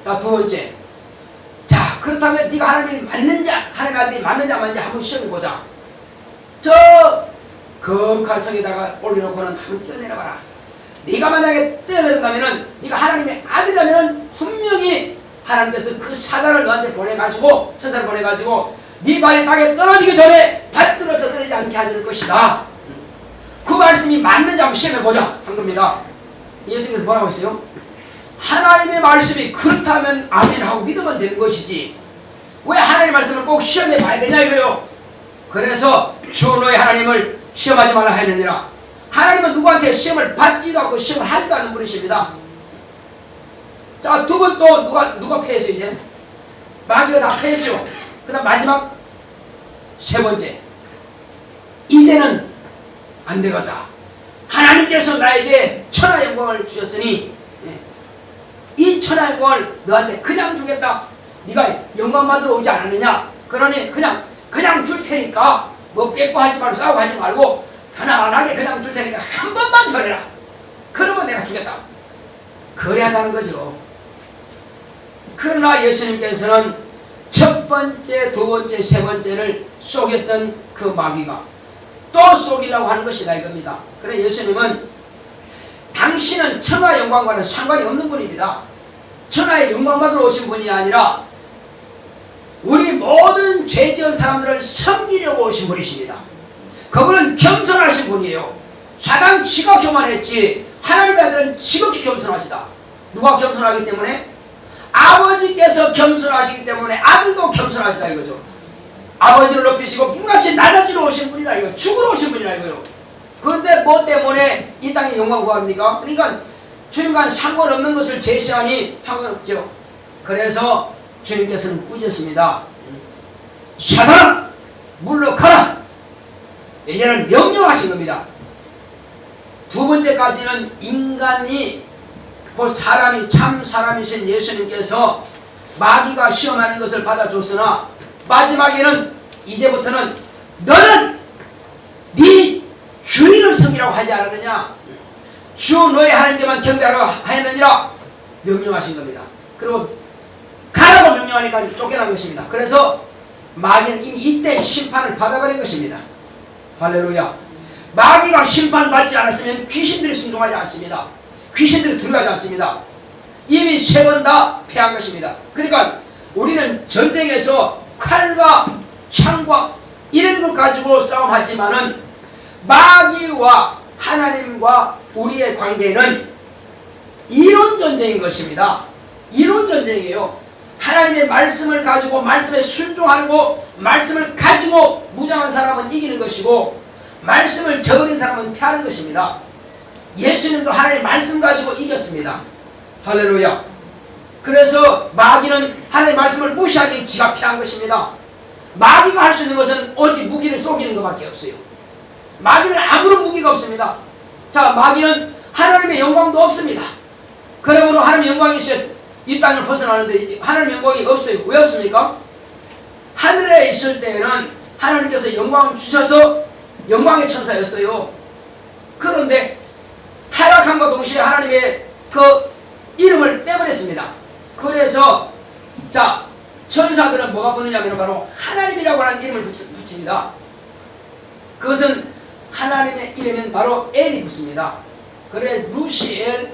자, 두 번째. 자, 그렇다면 네가 하나님이 맞는지 하나님의 아들이 맞는지 안 맞는지 한번 시험해보자. 저 거룩한 성에다가 올려놓고는 한번 떼어내려봐라. 네가 만약에 떼어낸다면은 네가 하나님의 아들이라면은 분명히 하나님께서 그 사자를 너한테 보내가지고 천사를 보내가지고 네 발이 땅에 떨어지기 전에 받들어서 떨어지지 않게 하실 것이다. 그 말씀이 맞는지 한번 시험해보자 한 겁니다. 예수님께서 뭐라고 했어요? 하나님의 말씀이 그렇다면 아멘 하고 믿으면 되는 것이지 왜 하나님의 말씀을 꼭 시험해봐야 되냐 이거요. 그래서 주 너의 하나님을 시험하지 말라 하였느니라. 하나님은 누구한테 시험을 받지도 않고 시험을 하지도 않는 분이십니다. 자, 두 번 또 누가 패했어요 이제? 마귀가 다 패했죠. 그 다음 마지막 세 번째. 이제는 안 되겠다. 하나님께서 나에게 천하 영광을 주셨으니 이 천하 영광을 너한테 그냥 주겠다. 네가 영광 받으러 오지 않았느냐? 그러니 그냥 줄 테니까 뭐 뺏고 하지 말고 싸우고 하지 말고 편안하게 그냥 줄 테니까 한 번만 절해라. 그러면 내가 주겠다. 그래 하자는 거죠. 그러나 예수님께서는 첫 번째, 두 번째, 세 번째를 속였던 그 마귀가 또 속이라고 하는 것이다 이겁니다. 그래 예수님은 당신은 천하 영광과는 상관이 없는 분입니다. 천하의 영광 받으러 오신 분이 아니라 우리 모든 죄 지은 사람들을 섬기려고 오신 분이십니다. 그분은 겸손하신 분이에요. 사단 지가 교만했지 하나님의 아들은 지극히 겸손하시다. 누가 겸손하기 때문에? 아버지께서 겸손하시기 때문에 아들도 겸손하시다 이거죠. 아버지를 높이시고 물같이 낮아지러 오신 분이라 이거 죽으러 오신 분이라 이거요. 그런데 뭐 때문에 이 땅에 영광 구합니까? 그러니까 주님과 상관없는 것을 제시하니 상관없죠. 그래서 주님께서는 꾸짖었습니다. 사단아 물러가라. 이제는 명령하신 겁니다. 두 번째까지는 인간이 그 사람이 참 사람이신 예수님께서 마귀가 시험하는 것을 받아줬으나 마지막에는 이제부터는 너는 네 주인을 섬기라고 하지 않았느냐? 주 너의 하나님께만 경배하라고 하였느니라 명령하신 겁니다. 그리고 가라고 명령하니까 쫓겨난 것입니다. 그래서 마귀는 이미 이때 심판을 받아버린 것입니다. 할렐루야. 마귀가 심판받지 않았으면 귀신들이 순종하지 않습니다. 귀신들이 두려워하지 않습니다. 이미 세 번 다 패한 것입니다. 그러니까 우리는 전쟁에서 칼과 창과 이런 것 가지고 싸움하지만은 마귀와 하나님과 우리의 관계는 이론 전쟁인 것입니다. 이론 전쟁이에요. 하나님의 말씀을 가지고 말씀에 순종하고 말씀을 가지고 무장한 사람은 이기는 것이고 말씀을 저버린 사람은 패하는 것입니다. 예수님도 하나님의 말씀 가지고 이겼습니다. 할렐루야. 그래서 마귀는 하나님의 말씀을 무시하니 지가 패한 것입니다. 마귀가 할 수 있는 것은 오직 무기를 속이는 것밖에 없어요. 마귀는 아무런 무기가 없습니다. 자, 마귀는 하나님의 영광도 없습니다. 그러므로 하나님의 영광이 있어야 이 땅을 벗어나는데 하나님의 영광이 없어요. 왜 없습니까? 하늘에 있을 때에는 하나님께서 영광을 주셔서 영광의 천사였어요. 그런데 타락함과 동시에 하나님의 그 이름을 빼버렸습니다. 그래서 자, 천사들은 뭐가 붙느냐면 바로 하나님이라고 하는 이름을 붙입니다. 그것은 하나님의 이름은 바로 엘이 붙습니다. 그래 루시엘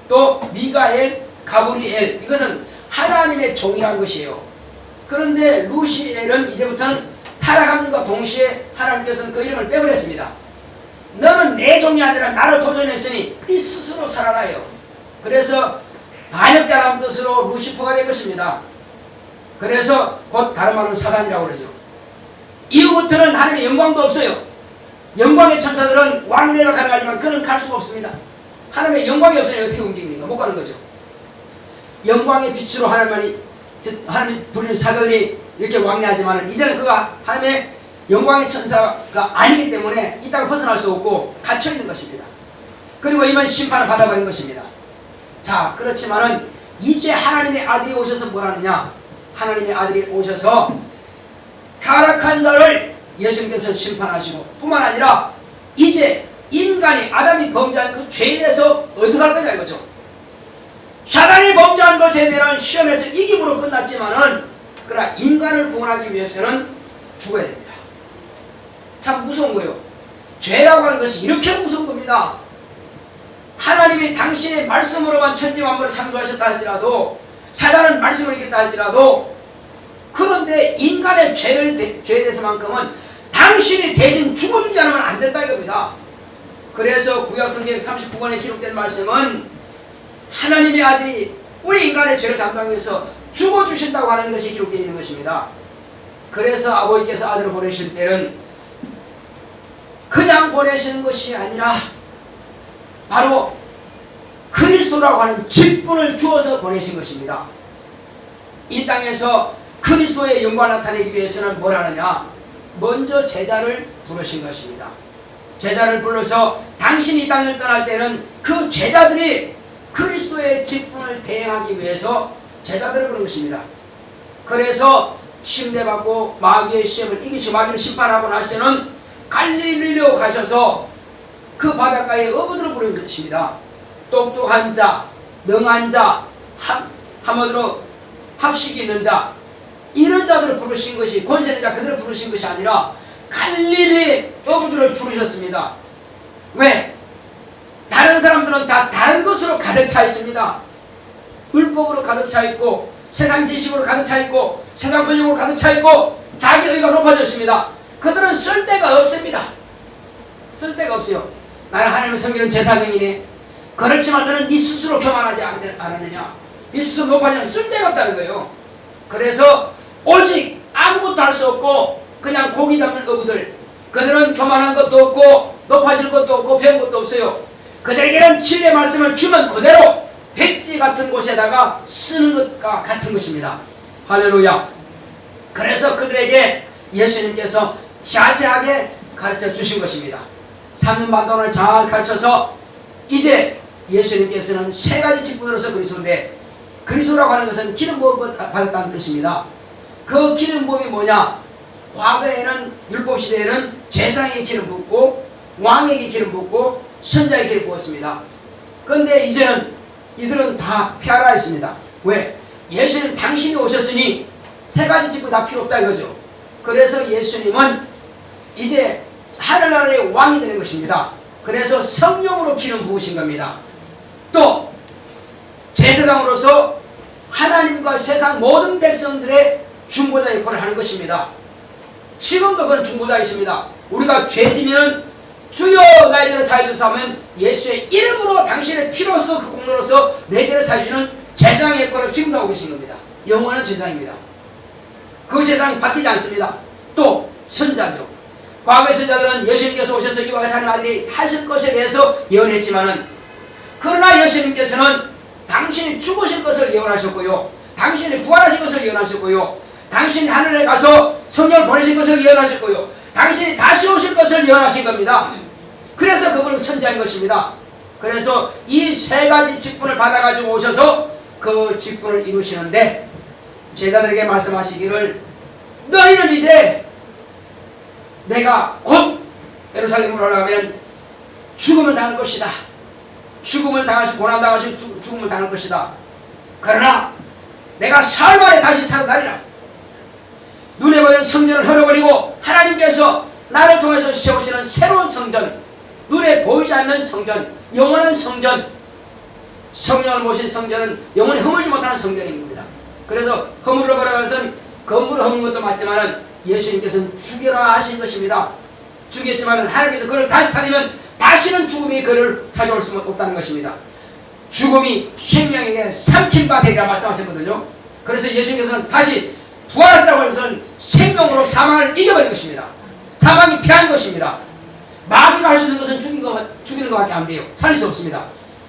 또 미가엘 가브리엘 이것은 하나님의 종이라는 것이에요. 그런데 루시엘은 이제부터는 타락함과 동시에 하나님께서는 그 이름을 빼버렸습니다. 너는 내 종이 아니라 나를 도전했으니 네 스스로 살아라요. 그래서 반역자라는 뜻으로 루시퍼가 된 것입니다. 그래서 곧 다른 말로 사단이라고 그러죠. 이후부터는 하나님의 영광도 없어요. 영광의 천사들은 왕래를 가능하지만 그는 갈 수가 없습니다. 하나님의 영광이 없으니 어떻게 움직입니까? 못 가는 거죠. 영광의 빛으로 하나님이 부르는 사도들이 이렇게 왕래하지만 이제는 그가 하나님의 영광의 천사가 아니기 때문에 이 땅을 벗어날 수 없고 갇혀있는 것입니다. 그리고 이만 심판을 받아버린 것입니다. 자, 그렇지만은 이제 하나님의 아들이 오셔서 뭘 하느냐? 하나님의 아들이 오셔서 타락한 자를 예수님께서 심판하시고 뿐만 아니라 이제 인간이 아담이 범죄한 그 죄에 대해서 어떻게 할 거냐 이거죠. 사단이 범죄한 것에 대한 시험에서 이김으로 끝났지만은 그러나 인간을 구원하기 위해서는 죽어야 됩니다. 참 무서운 거예요. 죄라고 하는 것이 이렇게 무서운 겁니다. 하나님이 당신의 말씀으로만 천지만물을 창조하셨다 할지라도 사단은 말씀을 이겼다 할지라도 그런데 인간의 죄에 대해서만큼은 당신이 대신 죽어주지 않으면 안 된다 이겁니다. 그래서 구약성경 39권에 기록된 말씀은 하나님의 아들이 우리 인간의 죄를 담당하기 위해서 죽어주신다고 하는 것이 기록되어 있는 것입니다. 그래서 아버지께서 아들을 보내실 때는 그냥 보내시는 것이 아니라 바로 그리스도라고 하는 직분을 주어서 보내신 것입니다. 이 땅에서 그리스도의 영광을 나타내기 위해서는 뭘 하느냐? 먼저 제자를 부르신 것입니다. 제자를 불러서 당신이 이 땅을 떠날 때는 그 제자들이 그리스도의 직분을 대행하기 위해서 제자들을 부른 것입니다. 그래서 침례받고 마귀의 시험을 이기시고 마귀를 심판하고 나서는 갈릴리로 가셔서 그 바닷가에 어부들을 부른 것입니다. 똑똑한 자, 명한 자, 한마디로 학식이 있는 자, 이런 자들을 부르신 것이 권세 있는 자 그들을 부르신 것이 아니라 갈릴리 어부들을 부르셨습니다. 왜? 다른 사람들은 다 다른 것으로 가득 차 있습니다. 율법으로 가득 차 있고 세상 지식으로 가득 차 있고 세상 권력으로 가득 차 있고 자기 의가 높아졌습니다. 그들은 쓸데가 없습니다. 쓸데가 없어요. 나는 하나님의 섬기는 제사장이네. 그렇지만 너는 네 스스로 교만하지 않았느냐? 네 스스로 높아지면 쓸데가 없다는 거예요. 그래서 오직 아무것도 할 수 없고 그냥 고기 잡는 어부들, 그들은 교만한 것도 없고 높아질 것도 없고 배운 것도 없어요. 그들에게는 진리의 말씀을 주면 그대로 백지 같은 곳에다가 쓰는 것과 같은 것입니다. 할렐루야. 그래서 그들에게 예수님께서 자세하게 가르쳐 주신 것입니다. 3년 반 동안 잘 가르쳐서 이제 예수님께서는 세 가지 직분으로서 그리스도인데, 그리스도라고 하는 것은 기름 부음을 받았다는 뜻입니다. 그 기름 부음이 뭐냐? 과거에는 율법 시대에는 제사장에게 기름 붓고 왕에게 기름 붓고 선자에게 기름 부었습니다. 그런데 이제는 이들은 다 폐하라 했습니다. 왜? 예수님 당신이 오셨으니 세 가지 직분 다 필요 없다 이거죠. 그래서 예수님은 이제 하늘나라의 왕이 되는 것입니다. 그래서 성령으로 기름 부으신 겁니다. 또 제사장으로서 하나님과 세상 모든 백성들의 중보자 역할을 하는 것입니다. 지금도 그런 중보자이십니다. 우리가 죄지면 주여 나의 죄를 사해주소서 하면 예수의 이름으로 당신의 피로서 그 공로로서 내 죄를 사해주시는 제사장의 역할을 지금도 하고 계신 겁니다. 영원한 제사장입니다. 그 제사장이 바뀌지 않습니다. 또 선자죠. 과거의 선자들은 예수님께서 오셔서 이와 같이 하나님 아들이 하실 것에 대해서 예언했지만은, 그러나 예수님께서는 당신이 죽으실 것을 예언하셨고요, 당신이 부활하실 것을 예언하셨고요, 당신이 하늘에 가서 성령을 보내실 것을 예언하셨고요, 당신이 다시 오실 것을 예언하신 겁니다. 그래서 그분은 선자인 것입니다. 그래서 이 세 가지 직분을 받아가지고 오셔서 그 직분을 이루시는데, 제자들에게 말씀하시기를 너희는 이제 내가 곧 예루살렘으로 올라가면 죽음을 당할 것이다. 죽음을 당하시고 고난당하시고 죽음을 당할 것이다. 그러나 내가 사흘 만에 다시 살아나리라. 눈에 보이는 성전을 헐어버리고 하나님께서 나를 통해서 세우시는 새로운 성전, 눈에 보이지 않는 성전, 영원한 성전, 성령을 모신 성전은 영원히 허물지 못하는 성전인 겁니다. 그래서 허물을 버려간 것은 건물을 헐은 것도 맞지만은 예수님께서는 죽여라 하신 것입니다. 죽였지만은 하나님께서 그를 다시 살리면 다시는 죽음이 그를 찾아올 수 없다는 것입니다. 죽음이 생명에게 삼킨 바 되리라 말씀하셨거든요. 그래서 예수님께서는 다시 부활하시라고 해서는 생명으로 사망을 이겨버린 것입니다. 사망이 피한 것입니다. 마귀가 할 수 있는 것은 죽이는 것밖에 안 돼요. 살릴 수 없습니다.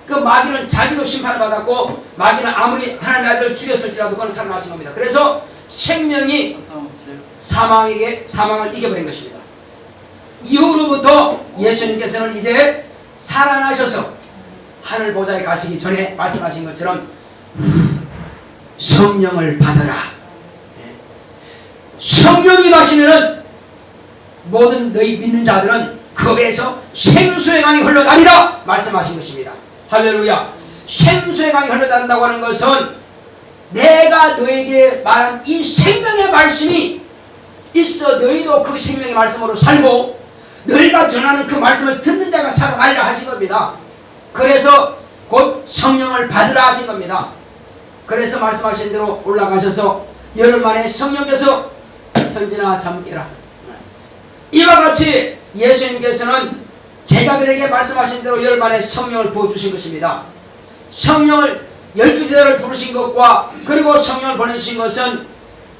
그 마귀는 자기도 심판을 받았고 마귀는 아무리 하나님의 아들을 죽였을지라도 그건 살아나신 겁니다. 그래서 생명이 사망을 이겨버린 것입니다. 이후로부터 예수님께서는 이제 살아나셔서 하늘 보좌에 가시기 전에 말씀하신 것처럼 성령을 받아라. 성령이 마시면은 모든 너희 믿는 자들은 그 배에서 생수의 강이 흘러다니라 말씀하신 것입니다. 할렐루야. 생수의 강이 흘러다닌다고 하는 것은 내가 너에게 말한 이 생명의 말씀이 있어 너희도 그 생명의 말씀으로 살고 너희가 전하는 그 말씀을 듣는 자가 살아나리라 하신 겁니다. 그래서 곧 성령을 받으라 하신 겁니다. 그래서 말씀하신 대로 올라가셔서 열흘 만에 성령께서 편지나 잠깨라. 이와 같이 예수님께서는 제자들에게 말씀하신 대로 열흘 만에 성령을 부어주신 것입니다. 성령을 12제자를 부르신 것과 그리고 성령을 보내주신 것은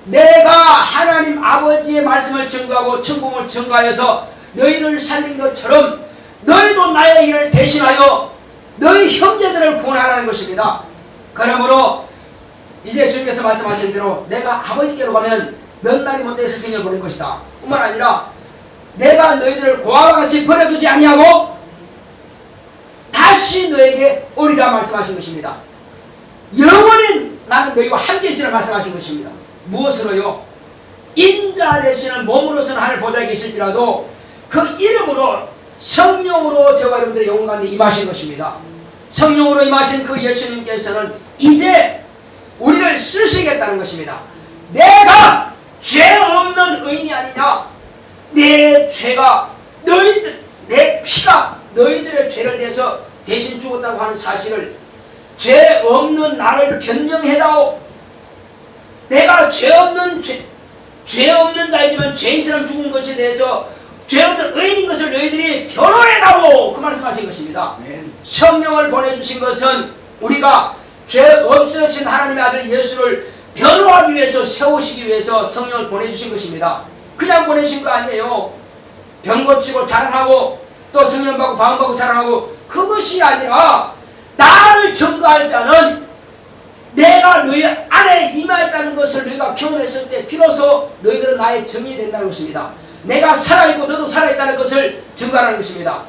내가 하나님 아버지의 말씀을 증거하고 천국을 증거하여서 너희를 살린 것처럼 너희도 나의 일을 대신하여 너희 형제들을 구원하라는 것입니다. 그러므로 이제 주님께서 말씀하신 대로 내가 아버지께로 가면 몇 날이 못해서 성령을 보낼 것이다. 뿐만 아니라 내가 너희들을 고아와 같이 버려두지 아니하고 다시 너에게 오리라 말씀하신 것입니다. 영원히 나는 너희와 함께 있으라 말씀하신 것입니다. 무엇으로요? 인자 되시는 몸으로서는 하늘 보좌에 계실지라도 그 이름으로 성령으로 저와 여러분들의 영혼 가운데 임하신 것입니다. 성령으로 임하신 그 예수님께서는 이제 우리를 쓰시겠다는 것입니다. 내가 죄 없는 의인이 아니냐? 내 죄가 내 피가 너희들의 죄를 대해서 대신 죽었다고 하는 사실을 죄 없는 나를 변명해다오. 내가 죄 없는 자이지만 죄인처럼 죽은 것에 대해서 죄 없는 의인인 것을 너희들이 변호해다오. 그 말씀하신 것입니다. 성령을 보내주신 것은 우리가 죄 없으신 하나님의 아들 예수를 변호하기 위해서 세우시기 위해서 성령을 보내주신 것입니다. 그냥 보내신 거 아니에요. 병 고치고 자랑하고 또 성령 받고 방언 받고 자랑하고 그것이 아니라 나를 증거할 자는 내가 너희 안에 임하였다는 것을 너희가 경험했을 때 비로소 너희들은 나의 증인이 된다는 것입니다. 내가 살아있고 너도 살아있다는 것을 증거하는 것입니다.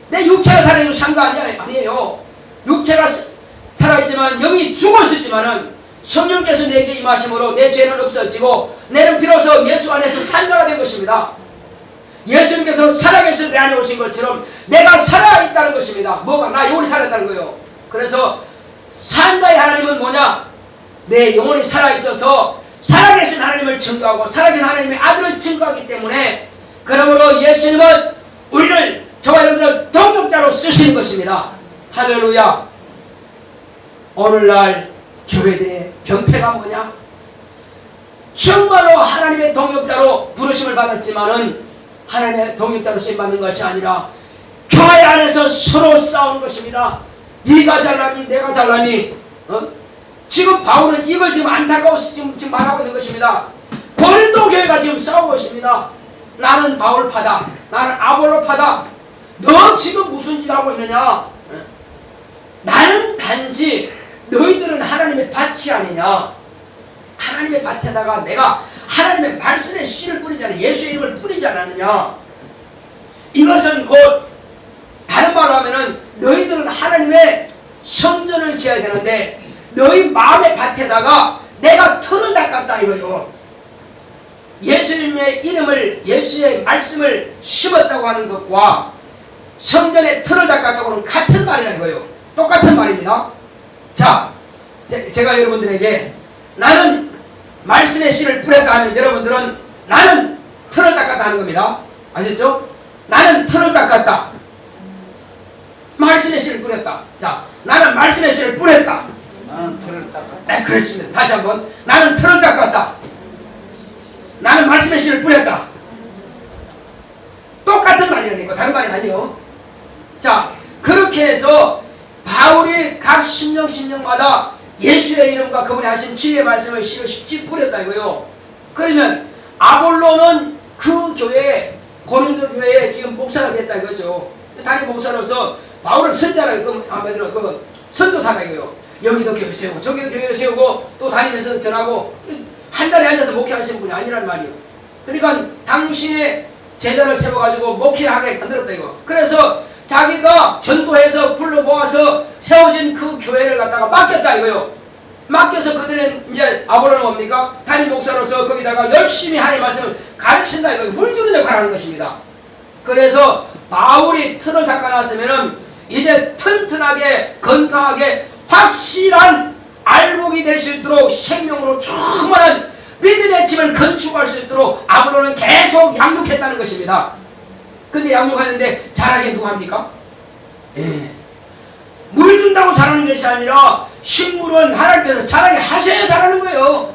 내 육체가 살아있는 것이 한 거 아니에요. 육체가 살아있지만 영이 죽었었지만은 성령께서 내게 임하심으로 내 죄는 없어지고 내는 비로소 예수 안에서 산 자가 된 것입니다. 예수님께서 살아계셔서 내 안에 오신 것처럼 내가 살아있다는 것입니다. 뭐가? 나 영혼이 살아있다는 거예요. 그래서 산자의 하나님은 뭐냐? 내 영혼이 살아있어서 살아계신 하나님을 증거하고 살아계신 하나님의 아들을 증거하기 때문에 그러므로 예수님은 우리를 저와 여러분들을 동역자로 쓰시는 것입니다. 할렐루야. 오늘날 교회들의 병폐가 뭐냐? 정말로 하나님의 동역자로 부르심을 받았지만은 하나님의 동역자로 쓰임받는 것이 아니라 교회 안에서 서로 싸우는 것입니다. 네가 잘나니 내가 잘나니 지금 바울은 이걸 지금 안타까워서 지금 말하고 있는 것입니다. 고린도 교회가 지금 싸우고 있습니다. 나는 바울파다. 나는 아볼로파다. 너 지금 무슨 짓 하고 있느냐? 나는 단지 너희들은 하나님의 밭이 아니냐? 하나님의 밭에다가 내가 하나님의 말씀의 씨를 뿌리지 않느냐? 예수의 이름을 뿌리지 않았느냐? 이것은 곧 다른 말로 하면은 너희들은 하나님의 성전을 지어야 되는데 너희 마음의 밭에다가 내가 틀을 닦았다 이거요. 예수님의 이름을 예수의 말씀을 심었다고 하는 것과 성전에 틀을 닦았다고 하는 같은 말이라 이거요. 똑같은 말입니다. 자, 제가 여러분들에게 나는 말씀의 씨를 뿌렸다 하면 여러분들은 나는 틀을 닦았다 하는 겁니다. 아셨죠? 나는 틀을 닦았다. 말씀의 씨를 뿌렸다. 자, 나는 말씀의 씨를 뿌렸다. 나는 틀을 닦았다. 네, 그렇습니다. 다시 한번 나는 틀을 닦았다. 나는 말씀의 씨를 뿌렸다. 똑같은 말이라니까 다른 말이 아니요. 자, 그렇게 해서 바울이 각 심령마다 예수의 이름과 그분이 하신 진리의 말씀을 쉽지 뿌렸다 이거요. 그러면 아볼로는 그 교회에, 고린도 교회에 지금 목사가 됐다 이거죠. 단임 목사로서 바울은 선자라, 한마디로 그 선도사라 이거요. 여기도 교회 세우고 저기도 교회 세우고 또 다니면서 전하고 한 달에 앉아서 목회하시는 분이 아니란 말이에요. 그러니까 당신의 제자를 세워가지고 목회하게 만들었다 이거. 그래서 자기가 전도해서 불러 모아서 세워진 그 교회를 갖다가 맡겼다 이거요. 맡겨서 그들은 이제 아볼로는 뭡니까? 단임 목사로서 거기다가 열심히 하나님의 말씀을 가르친다 이거. 물주는 역할을 하는 것입니다. 그래서 바울이 틀을 닦아놨으면은 이제 튼튼하게 건강하게 확실한 알곡이 될 수 있도록 생명으로 충만한 믿음의 집을 건축할 수 있도록 아볼로는 계속 양육했다는 것입니다. 근데 양육하는데 잘하게 누가 합니까? 물 준다고 잘하는 것이 아니라 식물은 하나님께서 자라게 하셔야 잘하는 거예요.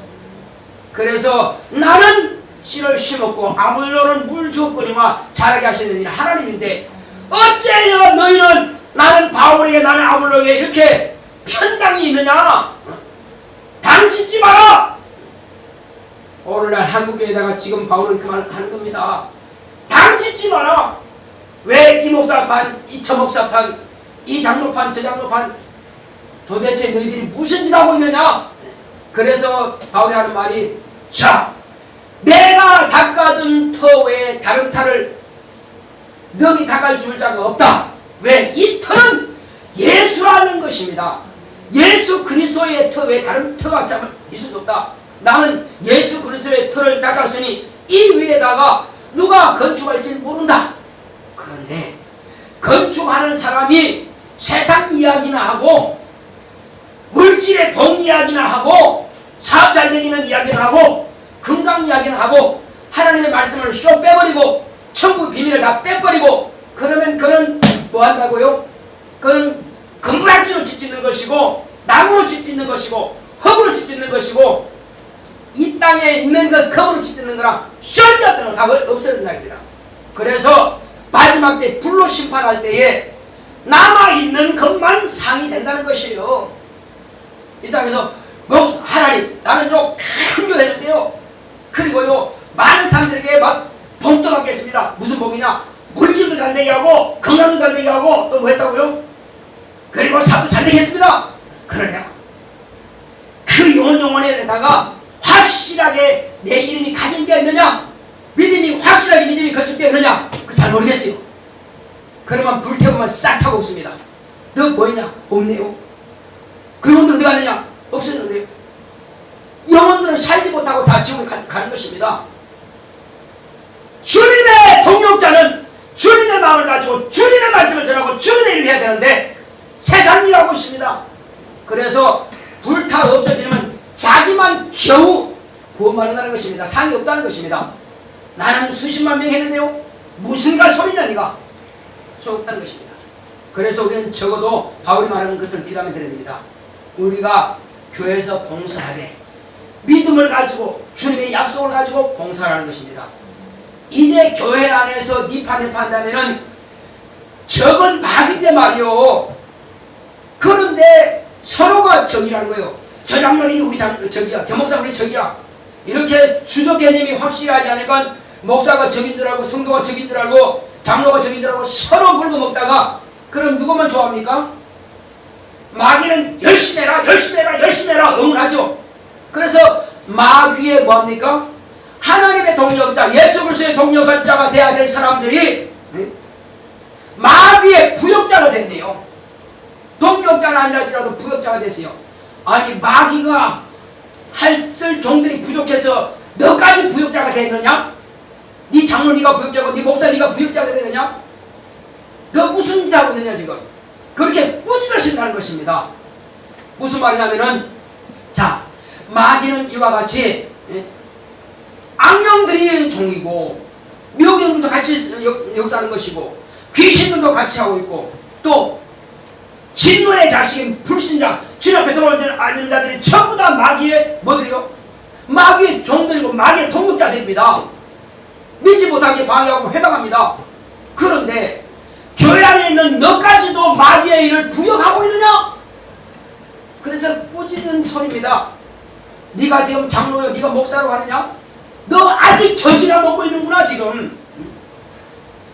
그래서 나는 씨를 심었고 아볼로는 물 주었거니와 자라게 하시는 일이 하나님인데 어째요 너희는 나는 바울에게 나는 아볼로에게 이렇게 편당이 있느냐? 당 짓지 마라. 오늘날 한국교회에다가 지금 바울은 그 말을 하는 겁니다. 당 짓지 마라. 왜 이 목사판, 이 저 목사판, 이 장로판, 저 장로판, 도대체 너희들이 무슨 짓 하고 있느냐? 그래서 바울이 하는 말이, 자, 내가 닦아둔 터 외에 다른 터를 너희 닦을 줄 자가 없다. 왜? 이 터는 예수라는 것입니다. 예수 그리스도의 터 외에 다른 터가 있을 수 없다. 나는 예수 그리스도의 터를 닦았으니 이 위에다가 누가 건축할지 모른다. 그런데 건축하는 사람이 세상 이야기나 하고 물질의 복 이야기나 하고 사업 잘 되기는 이야기나 하고 건강 이야기나 하고 하나님의 말씀을 쏙 빼버리고 천국 비밀을 다 빼버리고 그러면 그는 뭐 한다고요? 그는 금부락지로 집 짓는 것이고 나무로 집 짓는 것이고 흙으로 집 짓는 것이고 이 땅에 있는 그 금으로 집 짓는 거랑 션자들은 다 없어진다 입니다. 그래서 마지막 때 불로 심판할 때에 남아있는 것만 상이 된다는 것이에요. 이 땅에서 하나님 나는 요 큰 교회인데요 그리고요 많은 사람들에게 막 복도 받겠습니다. 무슨 복이냐? 물질도 잘 되게 하고 건강도 잘 되게 하고 또 뭐 했다고요? 그리고 사도 잘 되겠습니다. 그러냐? 그 영혼에다가 확실하게 내 이름이 각인되어 있느냐? 믿음이 확실하게 믿음이 건축되어 있느냐? 잘 모르겠어요. 그러면 불태우면 싹 타고 없습니다. 너 뭐있냐? 없네요. 그 영혼들은 어디 가느냐? 없었는데요. 영혼들은 살지 못하고 다 지옥에 가는 것입니다. 주님의 동역자는 주님의 마음을 가지고 주님의 말씀을 전하고 주님의 일을 해야 되는데 세상 일하고 있습니다. 그래서 불타 없어지면 자기만 겨우 구원만 한다는 것입니다. 상이 없다는 것입니다. 나는 수십만 명 했는데요 무슨가 소리냐 니가 소용없다는 것입니다. 그래서 우리는 적어도 바울이 말하는 것을 귀담아 들어야 됩니다. 우리가 교회에서 봉사하되 믿음을 가지고 주님의 약속을 가지고 봉사를 하는 것입니다. 이제 교회 안에서 니판내파 한다면은 적은 막인데 말이요. 그런데 서로가 적이라는 거예요. 저 장로님 우리 적이야. 저 목사 우리 적이야. 이렇게 주적 개념이 확실하지 않으니까 목사가 적인 줄 알고 성도가 적인 줄 알고 장로가 적인 줄 알고 서로 물고 먹다가 그럼 누구만 좋아합니까? 마귀는 열심히 해라 열심히 해라 열심히 해라 응원하죠. 그래서 마귀에 뭐합니까? 하나님의 동역자 예수 그리스도의 동역자가 돼야 될 사람들이 마귀의 부역자가 됐네요. 동역자는 아니랄지라도 부역자가 됐어요. 아니 마귀가 쓸 종들이 부족해서 너까지 부역자가 되느냐? 네 장로 네가 부역자고 네 목사 네가 부역자가 되느냐? 너 무슨 짓 하고 있느냐 지금? 그렇게 꾸짖으신다는 것입니다. 무슨 말이냐면은 자 마귀는 이와 같이 악령들이 종이고 묘경들도 같이 역사하는 것이고 귀신들도 같이 하고 있고 또 진노의 자식인 불신자 주님 앞에 들어오지 않는 자들이 전부 다 마귀의 뭐들이요? 마귀의 종들이고 마귀의 동역자들입니다. 믿지 못하게 방해하고 해방합니다. 그런데 교회 안에 있는 너까지도 마귀의 일을 부역하고 있느냐? 그래서 꾸짖는 소리입니다. 네가 지금 장로요, 네가 목사로 하느냐? 너 아직 젖이나 먹고 있는구나 지금.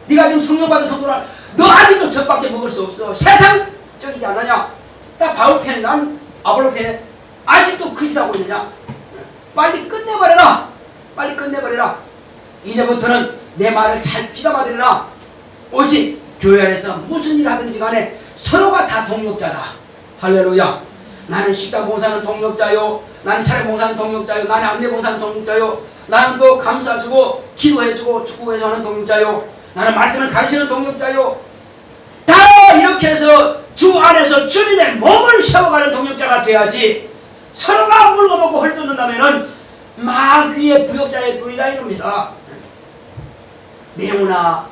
네가 지금 성령받은 성도라, 너 아직도 젖밖에 먹을 수 없어. 세상적이지 않느냐? 나 바울편에, 난 아볼로편에 아직도 그 짓 하고 있느냐? 빨리 끝내버려라. 빨리 끝내버려라. 이제부터는 내 말을 잘 귀담아들으라. 오직 교회 안에서 무슨 일 하든지 간에 서로가 다 동역자다. 할렐루야. 나는 식당 봉사는 동역자요, 나는 차례 봉사는 동역자요, 나는 안내 봉사는 동역자요, 나는 또 감싸주고 기도해주고 축복해서 하는 동역자요, 나는 말씀을 가르치는 동역자요. 다 이렇게 해서 주 안에서 주님의 몸을 세워가는 동역자가 돼야지, 서로가 물고먹고 헐뜯는다면은 마귀의 부역자의 뿌리가 이겁니다. 네오나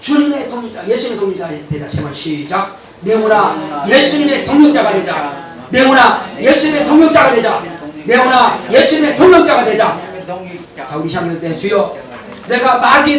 주님의 동역자, 예수님의 동역자가 되자. 제발 시작. 네오나 예수님의 동역자가 되자. 네오나 예수님의 동역자가 되자. 네오나 예수님의 동역자가 되자. 자, 우리 시작할 때 주여, 내가 마귀의